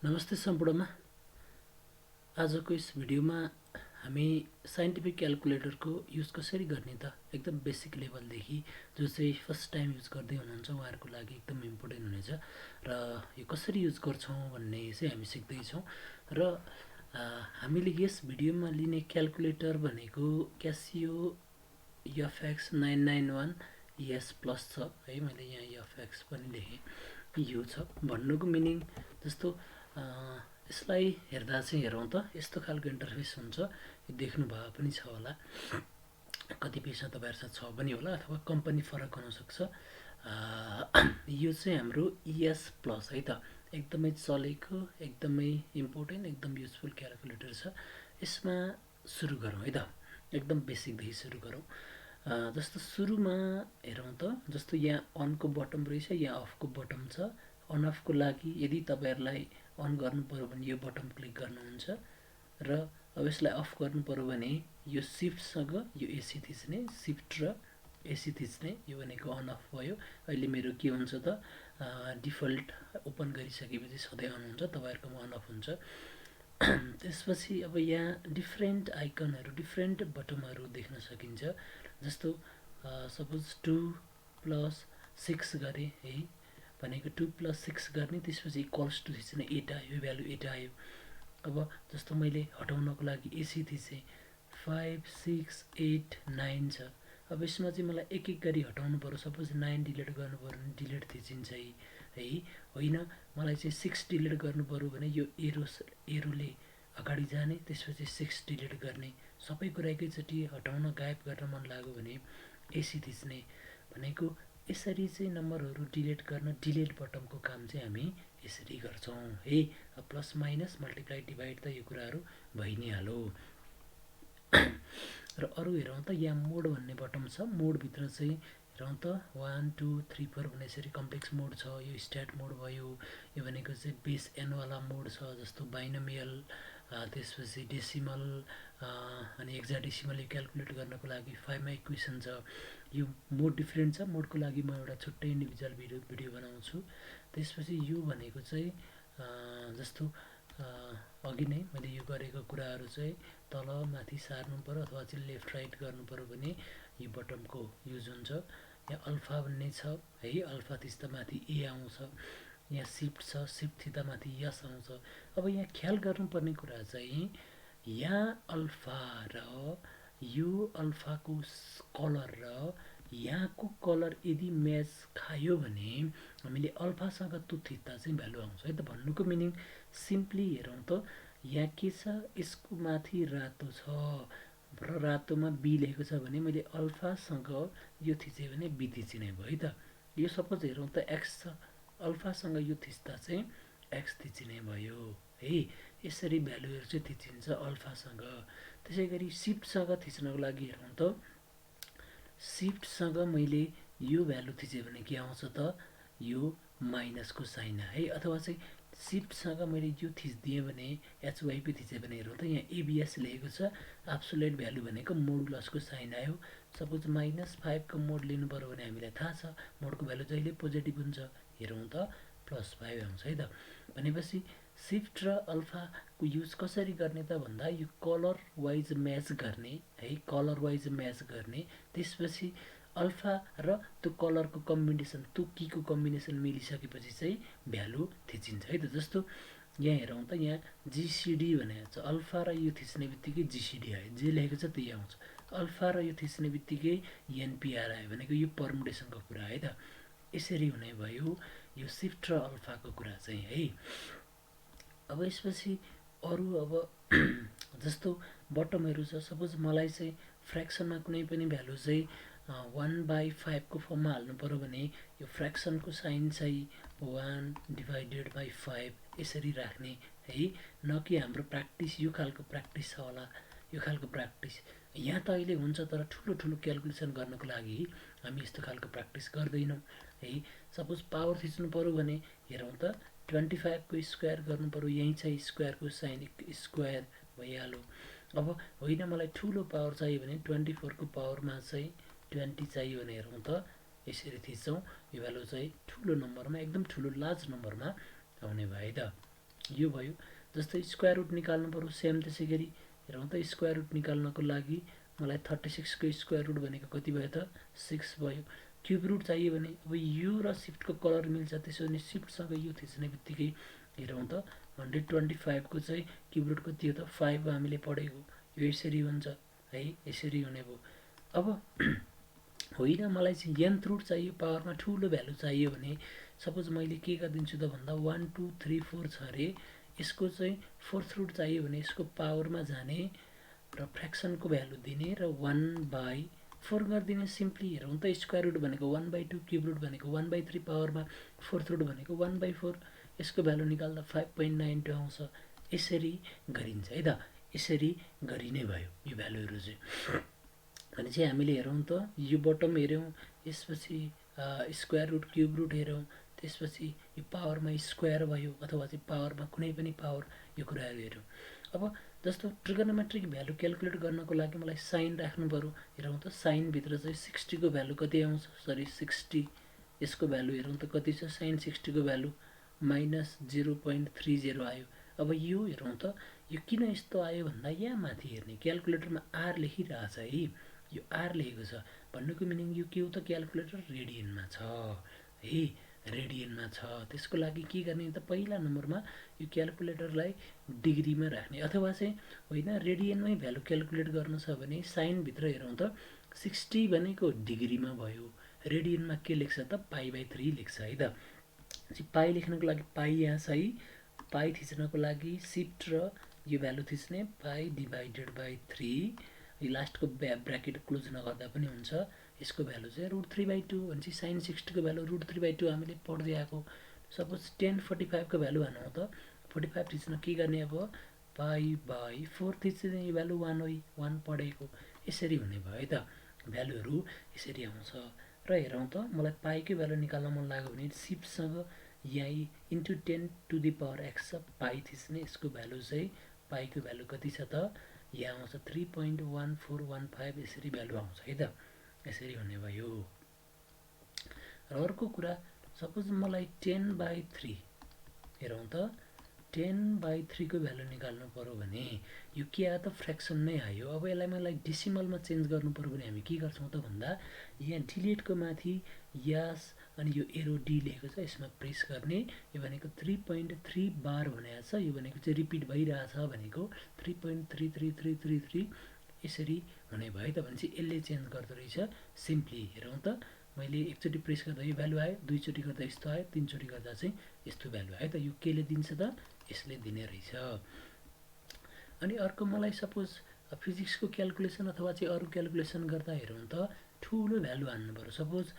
नमस्ते सम्पूर्णमा। आजको यस भिडियोमा हामी साइन्टिफिक क्याल्कुलेटरको युज कसरी गर्ने त एकदम बेसिक लेभलदेखि जो चाहिँ फर्स्ट टाइम युज गर्दै हुनुहुन्छ उहाँहरूको लागि एकदम इम्पोर्टेन्ट हुनेछ र यो कसरी युज गर्छौँ भन्ने चाहिँ हामी सिक्दैछौँ। र हामीले यस भिडियोमा लिने क्याल्कुलेटर भनेको क्यासियो एफएक्स 991 ES प्लस छ है। मैले यहाँ एफएक्स पनि लेखेँ, यो छ भन्नुको मिनिङ जस्तो यसलाई हेर्दा चाहिँ हेरौँ त यस्तो खालको इन्टरफेस हुन्छ। यो देख्नु भए पनि छ होला, कतिपयसँग तपाईँहरूसँग छ पनि होला अथवा कम्पनी फरक हुनसक्छ। यो चाहिँ हाम्रो ES प्लस है त, एकदमै चलेको एकदमै इम्पोर्टेन्ट एकदम युजफुल क्याल्कुलेटर छ। यसमा सुरु गरौँ है त, एकदम बेसिकदेखि सुरु गरौँ। जस्तो सुरुमा हेरौँ त, जस्तो यहाँ अनको बटम रहेछ, यहाँ अफको बटम छ। अन अफको लागि यदि तपाईँहरूलाई अन गर्नु पर्यो भने यो बटम क्लिक गर्नुहुन्छ र अब यसलाई अफ गर्नु पर्यो भने यो सिफ्टसँग यो एसी थिच्ने, सिफ्ट र एसी थिच्ने, यो भनेको अन अफ भयो। अहिले मेरो के हुन्छ त डिफल्ट ओपन गरिसकेपछि सधैँ अन हुन्छ, तपाईँहरूकोमा अन अफ हुन्छ। त्यसपछि अब यहाँ डिफ्रेन्ट आइकनहरू डिफ्रेन्ट बटमहरू देख्न सकिन्छ। जस्तो सपोज 2 + 6 गरे है भनेको 2 + 6 गर्ने, त्यसपछि इक्वल्स टु थिच्ने 8 आयो, भ्यालु 8 आयो। अब जस्तो मैले हटाउनको लागि एसी थिचेँ, 5 6 8 9 छ। अब यसमा चाहिँ मलाई एक एक गरी हटाउनु पर्यो। सपोज 9 डिलिट गर्नु पर्यो भने डिलिट थिचिन्छ है, होइन मलाई चाहिँ 6 डिलिट गर्नु पर्यो भने यो एरोले अगाडि जाने, त्यसपछि 6 डिलिट गर्ने। सबै कुरा एकैचोटि हटाउन गायब गर्न मन लाग्यो भने एसी थिच्ने भनेको यसरी चाहिँ नम्बरहरू डिलिट गर्न डिलिट बटमको काम चाहिँ हामी यसरी गर्छौँ है। प्लस माइनस मल्टिप्लाई डिभाइड त यो कुराहरू भइ नै हाल्यो। र अरू हेरौँ त, यहाँ मोड भन्ने बटम छ। मोडभित्र चाहिँ हेरौँ त 1 2 3 4 भन्ने यसरी कम्प्लेक्स मोड छ। यो स्ट्याट मोड भयो, यो भनेको चाहिँ बेस एनवाला मोड छ, जस्तो बाइनोमियल, त्यसपछि डेसिमल अनि हेक्साडेसिमल यो क्याल्कुलेट गर्नको लागि 5 मा इक्वेसन छ। यो मोड डिफ्रेन्ट छ, मोडको लागि म एउटा छुट्टै इन्डिभिजुअल भिडियो बनाउँछु। त्यसपछि यो भनेको चाहिँ जस्तो अघि नै मैले यो गरेको कुराहरू चाहिँ तल माथि सार्नु पर्यो अथवा चाहिँ लेफ्ट राइट गर्नु पर्यो भने यो बटमको युज हुन्छ। यहाँ अल्फा भन्ने छ है, अल्फा थिच्दा माथि ए आउँछ। यहाँ सिफ्ट छ, सिफ्ट थिच्दा माथि यस आउँछ। अब यहाँ ख्याल गर्नुपर्ने कुरा चाहिँ यहाँ अल्फा र यो अल्फाको कलर र यहाँको कलर यदि म्याच खायो भने हामीले अल्फासँग त्यो थिच्दा चाहिँ भ्यालु आउँछ है त। भन्नुको मिनिङ सिम्पली हेरौँ त, यहाँ के छ, यसको माथि रातो छ र रातोमा बी लेखेको छ भने मैले अल्फासँग यो थिचेँ भने बी थिचिने भयो है त। यो सपोज हेरौँ त एक्स छ, अल्फासँग यो थिच्दा चाहिँ एक्स थिचिने भयो है। यसरी भ्यालुहरू चाहिँ थिचिन्छ अल्फासँग। त्यसै गरी सिफ्टसँग थिच्नको लागि हेरौँ त, सिफ्टसँग मैले यो भ्यालु थिचेँ भने के आउँछ त, यो माइनसको साइन है। अथवा चाहिँ सिफ्टसँग मैले यो थिचिदिएँ भने एचवाइपी थिचेँ भने हेरौँ त यहाँ एबिएस लेखेको छ, एब्सोल्युट भ्यालु भनेको मोडुलसको साइन आयो। सपोज -5 को मोड लिनु पर्यो भने हामीलाई थाहा छ मोडको भ्यालु जहिले पोजिटिभ हुन्छ। हेरौँ त +5 आउँछ है त। भनेपछि सिफ्ट र अल्फाको युज कसरी गर्ने त भन्दा यो कलर वाइज म्याच गर्ने है, कलर वाइज म्याच गर्ने। त्यसपछि अल्फा र त्यो कलरको कम्बिनेसन, त्यो कीको कम्बिनेसन मिलिसकेपछि चाहिँ भ्यालु थिचिन्छ है त। जस्तो यहाँ हेरौँ त, यहाँ जिसिडी भनेको छ, अल्फा र यो थिच्ने बित्तिकै जिसिडी आयो, जे लेखेको छ त्यही आउँछ। अल्फा र यो थिच्ने बित्तिकै एनपिआर आयो भनेको यो पर्मुटेसनको कुरा है त। यसरी हुने भयो यो सिफ्ट र अल्फाको कुरा चाहिँ है। अब यसपछि अरू अब जस्तो बटमहरू छ। सपोज मलाई चाहिँ फ्रेक्सनमा कुनै पनि भ्यालु चाहिँ 1/5 को फर्ममा हाल्नु पर्यो भने यो फ्रेक्सनको साइन चाहिँ 1/5 यसरी राख्ने है। न कि हाम्रो प्र्याक्टिस यो खालको प्र्याक्टिस छ होला, यो खालको प्र्याक्टिस यहाँ त अहिले हुन्छ, तर ठुलो ठुलो क्याल्कुलेसन गर्नको लागि हामी यस्तो खालको प्र्याक्टिस गर्दैनौँ है। सपोज पावर थिच्नु पर्यो भने हेरौँ त 25 को स्क्वायर गर्नु पर्यो, यहीँ चाहिँ स्क्वायरको साइन स्क्वायर भइहाल्यो। अब होइन मलाई ठुलो पावर चाहियो भने 24 को पावरमा चाहिँ 20 चाहियो भने हेरौँ त यसरी थिच्छौँ। यो भ्यालु चाहिँ ठुलो नम्बरमा, एकदम ठुलो लार्ज नम्बरमा आउने भयो त। यो भयो। जस्तै स्क्वायर रुट निकाल्नु पर्यो सेम त्यसै गरी हेरौँ त स्क्वायर रुट निकाल्नको लागि मलाई 36 को स्क्वायर रुट भनेको कति भयो त 6 भयो। क्युब रुट चाहियो भने अब यो र सिफ्टको कलर मिल्छ, त्यसो भने सिफ्टसँग यो थिच्ने बित्तिकै हेरौँ त 125 को चाहिँ क्युब रुट कति हो त 5 हामीले पढेको, यो यसरी हुन्छ है, यसरी हुने भयो। अब होइन मलाई चाहिँ nth रुट चाहियो, पावरमा ठुलो भ्यालु चाहियो भने सपोज मैले के गरिदिन्छु त भन्दा 1 2 3 4 छ अरे, यसको चाहिँ 4th रुट चाहियो भने यसको पावरमा जाने र फ्र्याक्सनको भ्यालु दिने र 1/4 गरिदिने सिम्पली। हेरौँ त स्क्वायर रुट भनेको 1/2, क्युब रुट भनेको 1/3, पावरमा 4th रुट भनेको 1/4, यसको भ्यालु निकाल्दा 5.92 आउँछ। यसरी गरिन्छ है त, यसरी गरिने भयो यो भ्यालुहरू चाहिँ। अनि चाहिँ हामीले हेरौँ त यो बटम हेऱ्यौँ, यसपछि स्क्वायर रुट क्युब रुट हेऱ्यौँ, त्यसपछि यो पावरमा स्क्वायर भयो अथवा चाहिँ पावरमा कुनै पनि पावर, यो कुराहरू हेऱ्यौँ। अब जस्तो ट्रिगोनोमेट्रिक भ्यालु क्यालकुलेट गर्नको लागि मलाई साइन राख्नु पर्यो। हेरौँ त साइनभित्र चाहिँ 60 को भ्यालु कति आउँछ, सरी 60, यसको भ्यालु हेरौँ त कति छ, साइन 60 को भ्यालु -0.30 आयो। अब यो हेरौँ त यो किन यस्तो आयो भन्दा यहाँ माथि हेर्ने क्यालकुलेटरमा आर लेखिरहेछ है, यो आर लेखेको छ भन्नुको मिनिङ यो के हो त क्यालकुलेटर रेडियनमा छ है, रेडियनमा छ। त्यसको लागि के गर्ने त पहिला नम्बरमा यो क्यालकुलेटरलाई डिग्रीमा राख्ने, अथवा चाहिँ होइन रेडियनमै भ्यालु क्यालकुलेट गर्नु छ भने साइनभित्र हेरौँ त 60 भनेको डिग्रीमा भयो, रेडियनमा के लेख्छ त पाई/3 लेख्छ है त। पाई लेख्नको लागि पाई यहाँ छ है, पाई थिच्नको लागि सिफ्ट र यो भ्यालु थिच्ने पाई/3, यो लास्टको ब्राकेट क्लोज नगर्दा पनि हुन्छ। यसको भ्यालु चाहिँ √3/2 भनेपछि साइन 60 को भ्यालु √3/2 हामीले पढ्दै आएको। सपोज 1045 को भ्यालु भनौँ त 45 थिच्न के गर्ने, अब पाई/4 थिच्ने, यो भ्यालु 1 हो, 1 पढेको, यसरी हुने भयो है त, भ्यालुहरू यसरी आउँछ। र हेरौँ त मलाई पाईको भ्यालु निकाल्न मन लाग्यो भने सिफ्टसँग यहाँ इन्टु 10⁻x पाई थिच्ने, यसको भ्यालु चाहिँ पाईको भ्यालु कति छ त यहाँ आउँछ 3.1415, यसरी भ्यालु आउँछ है त, यसरी हुने भयो। र अर्को कुरा सपोज मलाई 10/3 हेरौँ त 10/3 को भ्यालु निकाल्नु पर्यो भने यो के आयो त फ्र्याक्सन नै आयो। अब यसलाई मलाई डेसिमलमा चेन्ज गर्नु पर्यो भने हामी के गर्छौँ त भन्दा यहाँ डिलिटको माथि यास अनि यो एरो डी लेखेको छ, यसमा प्रेस गर्ने, यो भनेको 3.3 बार भनेको छ, यो भनेको चाहिँ रिपिट भइरहेछ भनेको 3.33333 यसरी हुने भयो त। भनेपछि यसले चेन्ज गर्दो रहेछ सिम्पली। हेरौँ त मैले एकचोटि प्रेस गर्दा यो भ्यालु आयो, दुईचोटि गर्दा यस्तो आयो, तीनचोटि गर्दा चाहिँ यस्तो भ्यालु आयो त, यो केले दिन्छ त यसले दिने रहेछ। अनि अर्को मलाई सपोज फिजिक्सको क्यालकुलेसन अथवा चाहिँ अरू क्यालकुलेसन गर्दा हेरौँ त ठुलो भ्यालु हान्नु पर्यो। सपोज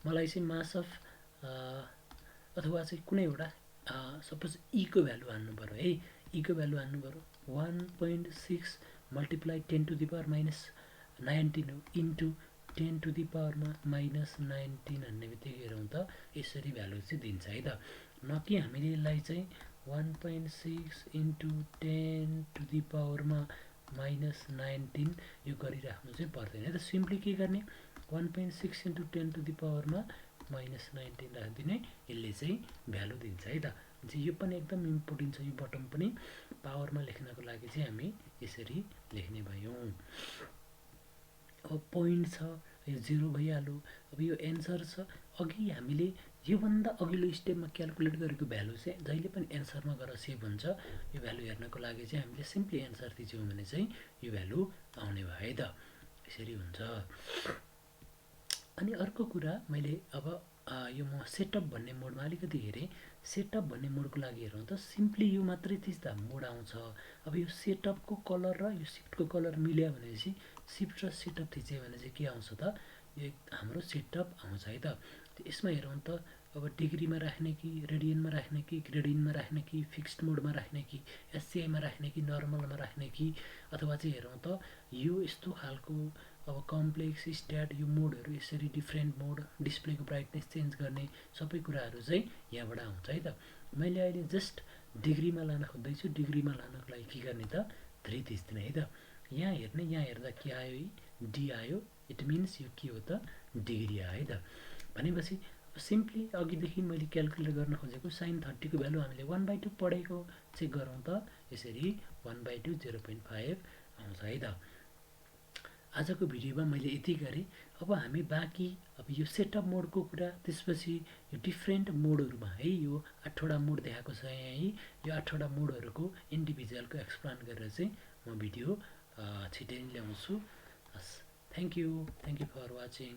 मलाई चाहिँ मास अफ अथवा चाहिँ कुनै एउटा सपोज ई को भ्यालु हान्नु पर्यो है, ई को भ्यालु हान्नु पर्यो 1.6 × 10⁻⁻19 हो, इन्टु 10⁻⁻19 भन्ने बित्तिकै हेरौँ त यसरी भ्यालु चाहिँ दिन्छ है त। न कि हामीले यसलाई चाहिँ 1.6 इन्टु 10⁻⁻19 यो गरिराख्नु चाहिँ पर्दैन है त। सिम्पली के गर्ने 1.6 इन्टु 10⁻⁻19 राखिदिने, यसले चाहिँ भ्यालु दिन्छ है त। यो पनि एकदम इम्पोर्टेन्ट छ, यो बटम पनि पावरमा लेख्नको लागि चाहिँ हामी यसरी लेख्ने भयौँ। अब पोइन्ट छ, यो 0 भइहाल्यो। अब यो एन्सर छ, अघि हामीले योभन्दा अघिल्लो स्टेपमा क्यालकुलेट गरेको भ्यालु चाहिँ जहिले पनि एन्सरमा गएर सेभ हुन्छ। यो भ्यालु हेर्नको लागि चाहिँ हामीले सिम्पली एन्सर थिच्यौँ भने चाहिँ यो भ्यालु आउने भयो है त, यसरी हुन्छ। अनि अर्को कुरा मैले अब यो म सेटअप भन्ने मोडमा अलिकति हेरेँ। सेटअप भन्ने मोडको लागि हेरौँ त सिम्पली यो मात्रै थिच्दा मोड आउँछ। अब यो सेटअपको कलर र यो सिफ्टको कलर मिल्यो भनेपछि सिफ्ट र सेटअप थिच्यो भने चाहिँ के आउँछ त यो हाम्रो सेटअप आउँछ है त। यसमा हेरौँ त अब डिग्रीमा राख्ने कि रेडियनमा राख्ने कि ग्रेडियनमा राख्ने कि फिक्स्ड मोडमा राख्ने कि एससीआईमा राख्ने कि नर्मलमा राख्ने कि अथवा चाहिँ हेरौँ त यो यस्तो खालको अब कम्प्लेक्स स्ट्याट यो मोडहरू यसरी डिफ्रेन्ट मोड डिस्प्लेको ब्राइटनेस चेन्ज गर्ने सबै कुराहरू चाहिँ यहाँबाट आउँछ है त। मैले अहिले जस्ट डिग्रीमा लान खोज्दैछु, डिग्रीमा लानको लागि के गर्ने त 3 थिच्दिने है त। यहाँ हेर्ने, यहाँ हेर्दा के आयो, डी आयो, इट मिन्स यो के हो त डिग्री आयो है त। भनेपछि सिम्पली अघिदेखि मैले क्यालकुलेट गर्न खोजेको sin 30 को भ्यालु हामीले 1/2 पढेको चेक गरौँ त यसरी 1/2 0.5 आउँछ है त। आजको भिडियोमा मैले यति गरेँ। अब हामी बाँकी अब यो सेटअप मोडको कुरा, त्यसपछि यो डिफ्रेन्ट मोडहरूमा है यो 8वटा मोड देखाएको छ यहाँ है, यो 8वटा मोडहरूको इन्डिभिजुअलको एक्सप्लेन गरेर चाहिँ म भिडियो छिटै ल्याउँछु। हस्, थ्याङ्क यू फर वाचिङ।